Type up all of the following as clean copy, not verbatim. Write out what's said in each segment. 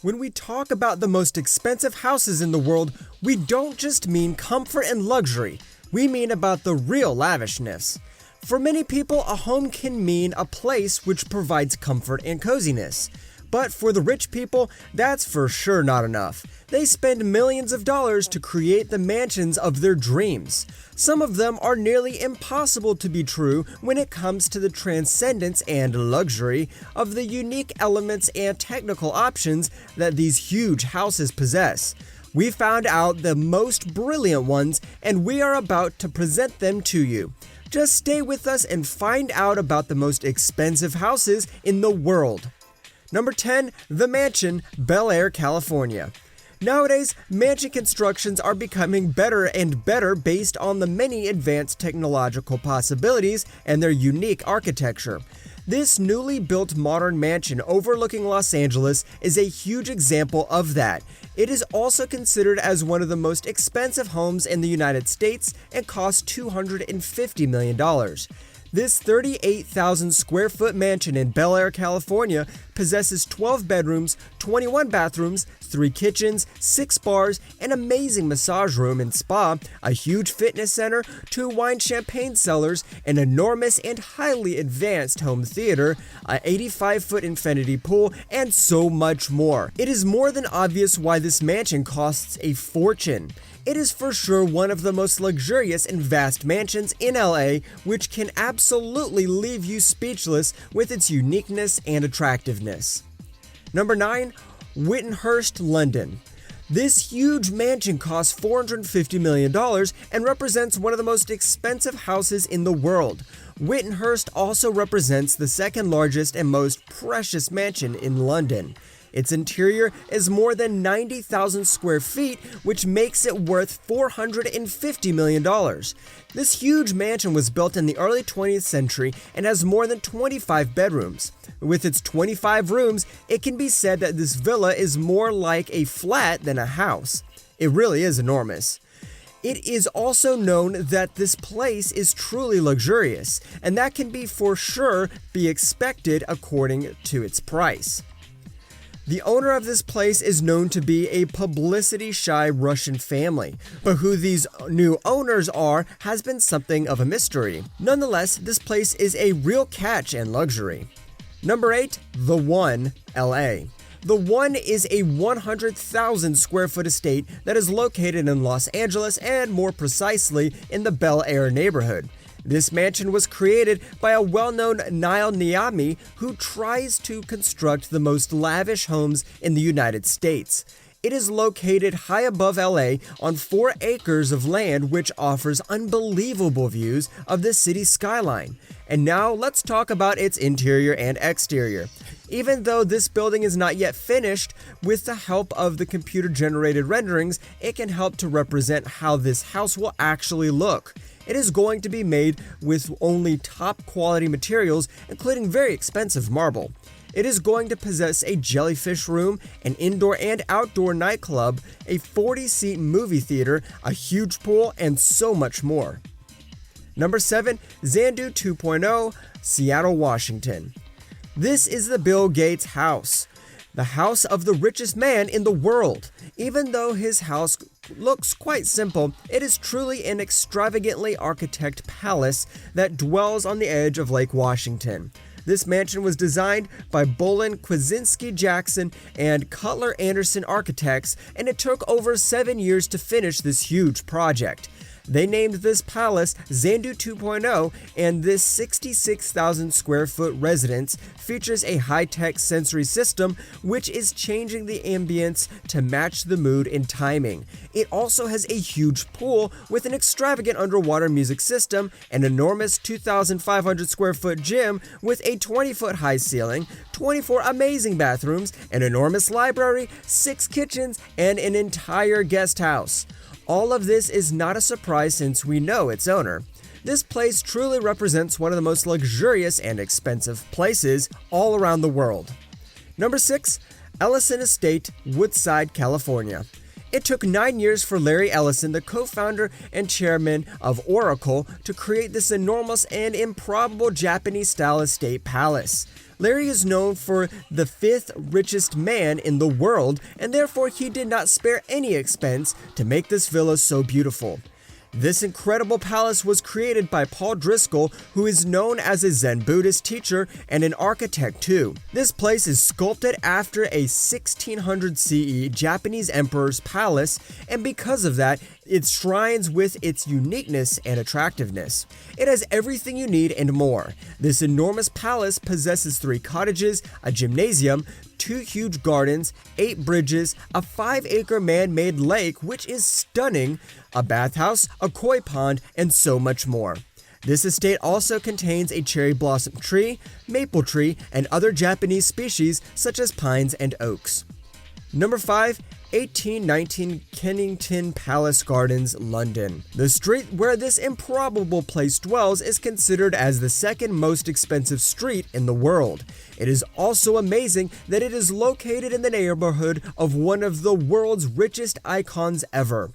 When we talk about the most expensive houses in the world, we don't just mean comfort and luxury, we mean about the real lavishness. For many people, a home can mean a place which provides comfort and coziness. But for the rich people, that's for sure not enough. They spend millions of dollars to create the mansions of their dreams. Some of them are nearly impossible to be true when it comes to the transcendence and luxury of the unique elements and technical options that these huge houses possess. We found out the most brilliant ones, and we are about to present them to you. Just stay with us and find out about the most expensive houses in the world. Number 10, the mansion, Bel Air, California. Nowadays, mansion constructions are becoming better and better based on the many advanced technological possibilities and their unique architecture. This newly built modern mansion overlooking Los Angeles is a huge example of that. It is also considered as one of the most expensive homes in the United States and costs $250 million. This 38,000 square foot mansion in Bel Air, California possesses 12 bedrooms, 21 bathrooms, 3 kitchens, 6 bars, an amazing massage room and spa, a huge fitness center, 2 wine champagne cellars, an enormous and highly advanced home theater, an 85-foot infinity pool, and so much more. It is more than obvious why this mansion costs a fortune. It is for sure one of the most luxurious and vast mansions in LA, which can absolutely leave you speechless with its uniqueness and attractiveness. Number 9, Wittonhurst London. This huge mansion costs $450 million and represents one of the most expensive houses in the world. Wittonhurst also represents the second largest and most precious mansion in London. Its interior is more than 90,000 square feet, which makes it worth $450 million. This huge mansion was built in the early 20th century and has more than 25 bedrooms. With its 25 rooms, it can be said that this villa is more like a flat than a house. It really is enormous. It is also known that this place is truly luxurious, and that can be for sure be expected according to its price. The owner of this place is known to be a publicity-shy Russian family, but who these new owners are has been something of a mystery. Nonetheless, this place is a real catch and luxury. Number 8, The One, LA. The One is a 100,000 square foot estate that is located in Los Angeles and more precisely in the Bel Air neighborhood. This mansion was created by a well-known Nile Niami who tries to construct the most lavish homes in the United States. It is located high above LA on 4 acres of land which offers unbelievable views of the city skyline. And now let's talk about its interior and exterior. Even though this building is not yet finished, with the help of the computer-generated renderings, it can help to represent how this house will actually look. It is going to be made with only top quality materials, including very expensive marble. It is going to possess a jellyfish room, an indoor and outdoor nightclub, a 40-seat movie theater, a huge pool, and so much more. Number 7, Zandu 2.0, Seattle, Washington. This is the Bill Gates house, the house of the richest man in the world. Even though his house looks quite simple, it is truly an extravagantly architected palace that dwells on the edge of Lake Washington. This mansion was designed by Bolin Kwasinski Jackson and Cutler Anderson Architects, and it took over 7 years to finish this huge project. They named this palace Zandu 2.0, and this 66,000 square foot residence features a high-tech sensory system which is changing the ambience to match the mood and timing. It also has a huge pool with an extravagant underwater music system, an enormous 2,500 square foot gym with a 20-foot high ceiling, 24 amazing bathrooms, an enormous library, 6 kitchens, and an entire guest house. All of this is not a surprise since we know its owner. This place truly represents one of the most luxurious and expensive places all around the world. Number 6, Ellison Estate, Woodside, California. It took 9 years for Larry Ellison, the co-founder and chairman of Oracle, to create this enormous and improbable Japanese-style estate palace. Larry is known for the 5th richest man in the world, and therefore he did not spare any expense to make this villa so beautiful. This incredible palace was created by Paul Driscoll, who is known as a Zen Buddhist teacher and an architect too. This place is sculpted after a 1600 CE Japanese emperor's palace, and because of that, it shines with its uniqueness and attractiveness. It has everything you need and more. This enormous palace possesses 3 cottages, a gymnasium, 2 huge gardens, 8 bridges, a 5-acre man-made lake which is stunning, a bathhouse, a koi pond, and so much more. This estate also contains a cherry blossom tree, maple tree, and other Japanese species such as pines and oaks. Number 5. 1819 Kensington Palace Gardens, London. The street where this improbable place dwells is considered as the 2nd most expensive street in the world. It is also amazing that it is located in the neighborhood of one of the world's richest icons ever.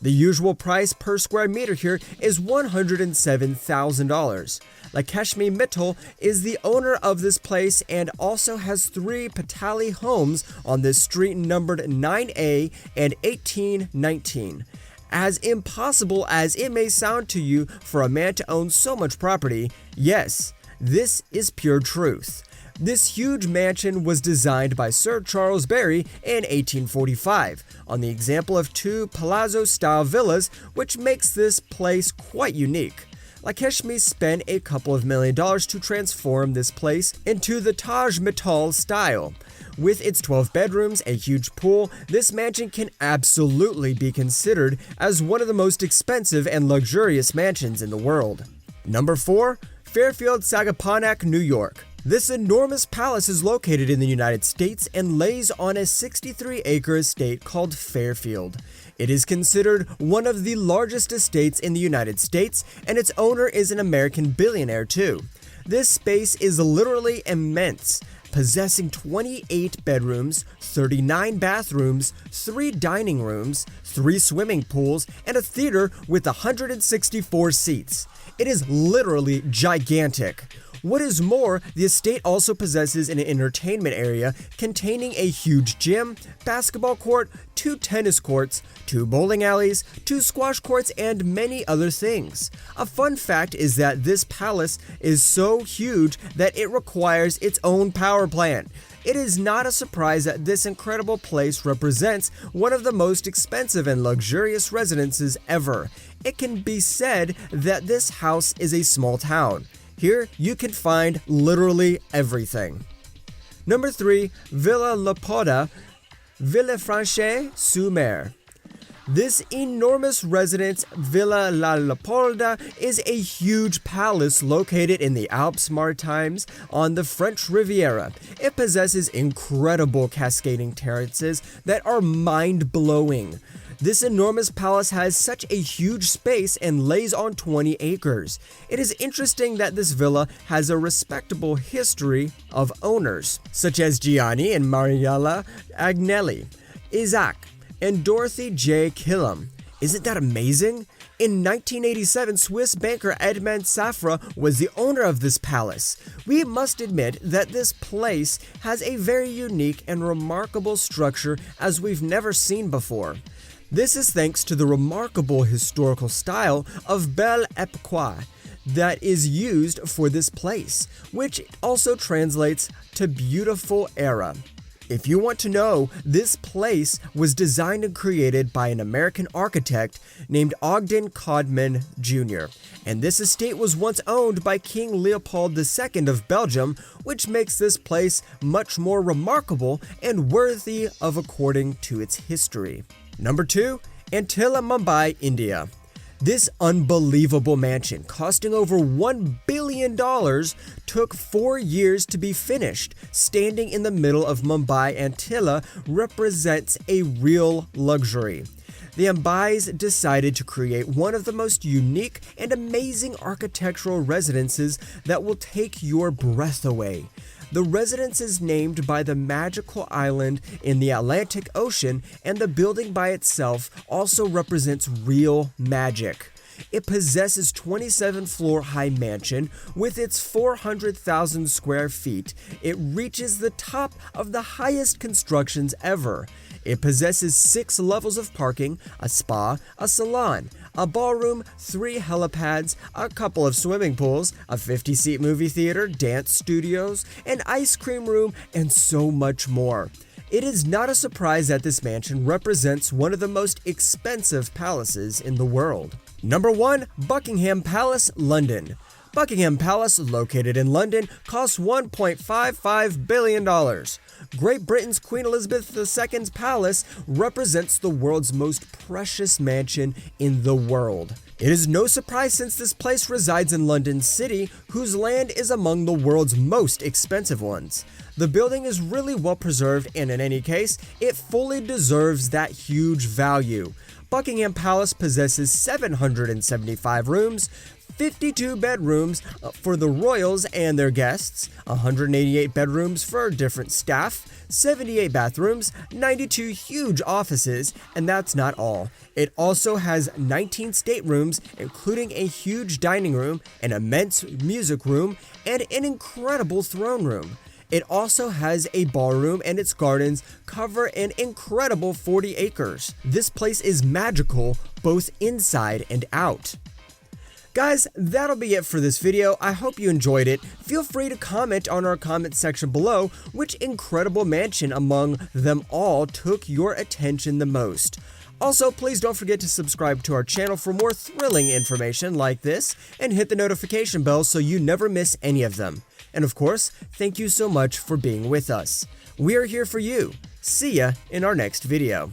The usual price per square meter here is $107,000. Lakshmi Mittal is the owner of this place and also has 3 Patali homes on this street numbered 9A and 1819. As impossible as it may sound to you for a man to own so much property, yes, this is pure truth. This huge mansion was designed by Sir Charles Barry in 1845, on the example of 2 palazzo-style villas, which makes this place quite unique. Lakshmi spent a couple of $1 million to transform this place into the Taj Mahal style. With its 12 bedrooms, a huge pool, this mansion can absolutely be considered as one of the most expensive and luxurious mansions in the world. Number 4. Fairfield, Sagaponack, New York. This enormous palace is located in the United States and lays on a 63-acre estate called Fairfield. It is considered one of the largest estates in the United States, and its owner is an American billionaire too. This space is literally immense, possessing 28 bedrooms, 39 bathrooms, 3 dining rooms, 3 swimming pools, and a theater with 164 seats. It is literally gigantic. What is more, the estate also possesses an entertainment area containing a huge gym, basketball court, 2 tennis courts, 2 bowling alleys, 2 squash courts, and many other things. A fun fact is that this palace is so huge that it requires its own power plant. It is not a surprise that this incredible place represents one of the most expensive and luxurious residences ever. It can be said that this house is a small town. Here, you can find literally everything. Number 3. Villa Lapolda, Villefranche-sur-Mer. This enormous residence, Villa La Lapolda, is a huge palace located in the Alpes Maritimes on the French Riviera. It possesses incredible cascading terraces that are mind-blowing. This enormous palace has such a huge space and lays on 20 acres. It is interesting that this villa has a respectable history of owners, such as Gianni and Mariella Agnelli, Isaac, and Dorothy J. Killam. Isn't that amazing? In 1987, Swiss banker Edmond Safra was the owner of this palace. We must admit that this place has a very unique and remarkable structure as we've never seen before. This is thanks to the remarkable historical style of Belle Époque that is used for this place, which also translates to beautiful era. If you want to know, this place was designed and created by an American architect named Ogden Codman Jr., and this estate was once owned by King Leopold II of Belgium, which makes this place much more remarkable and worthy of according to its history. Number 2. Antilla, Mumbai, India. This unbelievable mansion, costing over $1 billion, took 4 years to be finished. Standing in the middle of Mumbai, Antilla represents a real luxury. The Ambais decided to create one of the most unique and amazing architectural residences that will take your breath away. The residence is named by the magical island in the Atlantic Ocean, and the building by itself also represents real magic. It possesses 27-floor-high mansion with its 400,000 square feet. It reaches the top of the highest constructions ever. It possesses 6 levels of parking, a spa, a salon, a ballroom, 3 helipads, a couple of swimming pools, a 50-seat movie theater, dance studios, an ice cream room, and so much more. It is not a surprise that this mansion represents one of the most expensive palaces in the world. Number 1. Buckingham Palace, London. Buckingham Palace, located in London, costs $1.55 billion. Great Britain's Queen Elizabeth II's palace represents the world's most precious mansion in the world. It is no surprise since this place resides in London City, whose land is among the world's most expensive ones. The building is really well preserved, and in any case, it fully deserves that huge value. Buckingham Palace possesses 775 rooms, 52 bedrooms for the royals and their guests, 188 bedrooms for different staff, 78 bathrooms, 92 huge offices, and that's not all. It also has 19 staterooms, including a huge dining room, an immense music room, and an incredible throne room. It also has a ballroom, and its gardens cover an incredible 40 acres. This place is magical both inside and out. Guys, that'll be it for this video. I hope you enjoyed it. Feel free to comment on our comment section below which incredible mansion among them all took your attention the most. Also, please don't forget to subscribe to our channel for more thrilling information like this, and hit the notification bell so you never miss any of them. And of course, thank you so much for being with us. We are here for you. See ya in our next video.